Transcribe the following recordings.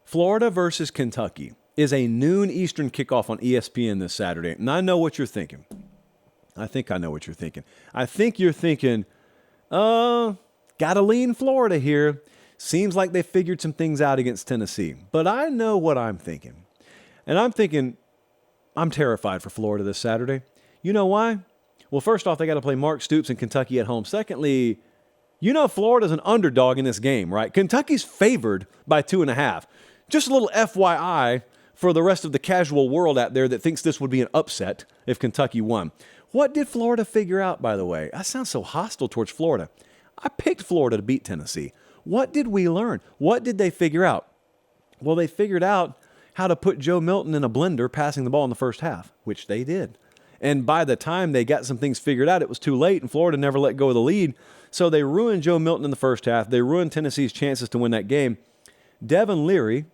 Florida versus Kentucky is a noon Eastern kickoff on ESPN this Saturday. And I know what you're thinking. I think I know what you're thinking. I think you're thinking, gotta lean Florida here. Seems like they figured some things out against Tennessee. But I know what I'm thinking. And I'm thinking, I'm terrified for Florida this Saturday. You know why? Well, first off, they got to play Mark Stoops and Kentucky at home. Secondly, you know Florida's an underdog in this game, right? Kentucky's favored by 2.5. Just a little FYI for the rest of the casual world out there that thinks this would be an upset if Kentucky won. What did Florida figure out, by the way? I sound so hostile towards Florida. I picked Florida to beat Tennessee. What did we learn? What did they figure out? Well, they figured out how to put Joe Milton in a blender passing the ball in the first half, which they did. And by the time they got some things figured out, it was too late, and Florida never let go of the lead. So they ruined Joe Milton in the first half. They ruined Tennessee's chances to win that game. Devin Leary,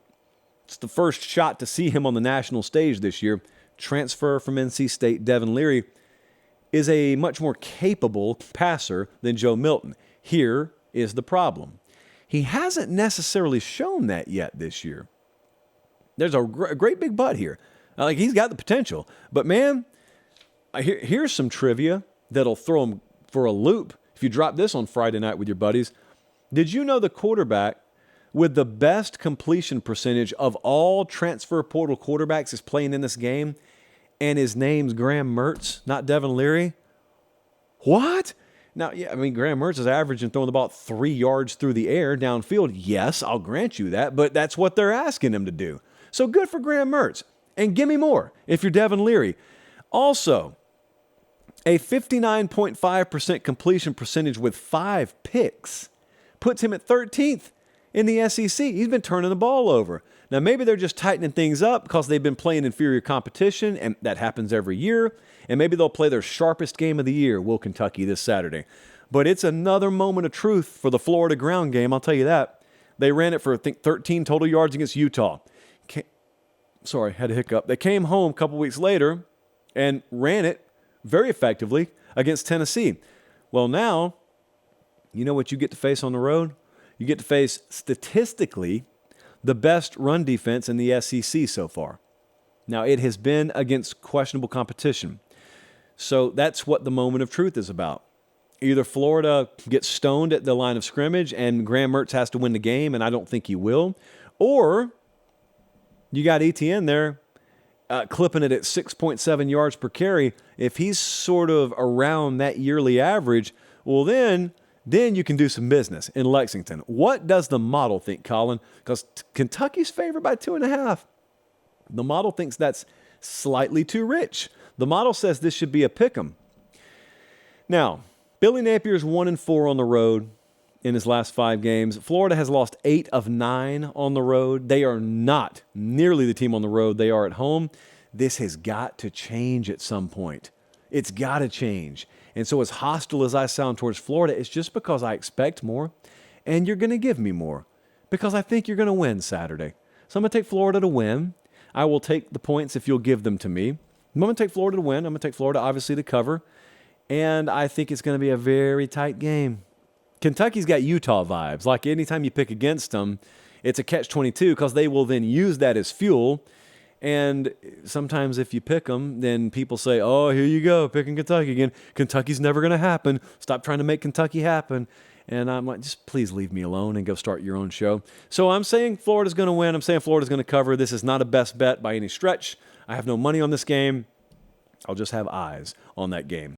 it's the first shot to see him on the national stage this year. Transfer from NC State, Devin Leary is a much more capable passer than Joe Milton. Here is the problem. He hasn't necessarily shown that yet this year. There's a great big but here. Like, he's got the potential. But, man, here's some trivia that'll throw him for a loop if you drop this on Friday night with your buddies. Did you know the quarterback with the best completion percentage of all transfer portal quarterbacks is playing in this game, and his name's Graham Mertz, not Devin Leary? What? Now, yeah, I mean, Graham Mertz is averaging throwing the ball 3 yards through the air downfield. Yes, I'll grant you that, but that's what they're asking him to do. So good for Graham Mertz. And give me more if you're Devin Leary. Also, a 59.5% completion percentage with 5 picks puts him at 13th in the SEC. He's been turning the ball over. Now, maybe they're just tightening things up because they've been playing inferior competition, and that happens every year. And maybe they'll play their sharpest game of the year, will Kentucky, this Saturday. But it's another moment of truth for the Florida ground game, I'll tell you that. They ran it for, I think, 13 total yards against Utah. Sorry, had a hiccup. They came home a couple weeks later and ran it very effectively against Tennessee. Well, now, you know what you get to face on the road? You get to face, statistically, the best run defense in the SEC so far. Now, it has been against questionable competition. So that's what the moment of truth is about. Either Florida gets stoned at the line of scrimmage and Graham Mertz has to win the game, and I don't think he will, or you got ETN there clipping it at 6.7 yards per carry. If he's sort of around that yearly average, well, then you can do some business in Lexington. What does the model think, Colin? Because Kentucky's favored by 2.5. The model thinks that's slightly too rich. The model says this should be a pick'em. Now, Billy Napier's 1-4 on the road in his last 5 games. Florida has lost 8 of 9 on the road. They are not nearly the team on the road they are at home. This has got to change at some point. It's got to change. And so as hostile as I sound towards Florida, it's just because I expect more, and you're going to give me more because I think you're going to win Saturday. So I'm going to take Florida to win. I will take the points if you'll give them to me. I'm going to take Florida to win. I'm going to take Florida, obviously, to cover. And I think it's going to be a very tight game. Kentucky's got Utah vibes. Like anytime you pick against them, it's a catch-22 because they will then use that as fuel. And sometimes if you pick them, then people say, oh, here you go, picking Kentucky again. Kentucky's never going to happen. Stop trying to make Kentucky happen. And I'm like, just please leave me alone and go start your own show. So I'm saying Florida's going to win. I'm saying Florida's going to cover. This is not a best bet by any stretch. I have no money on this game. I'll just have eyes on that game.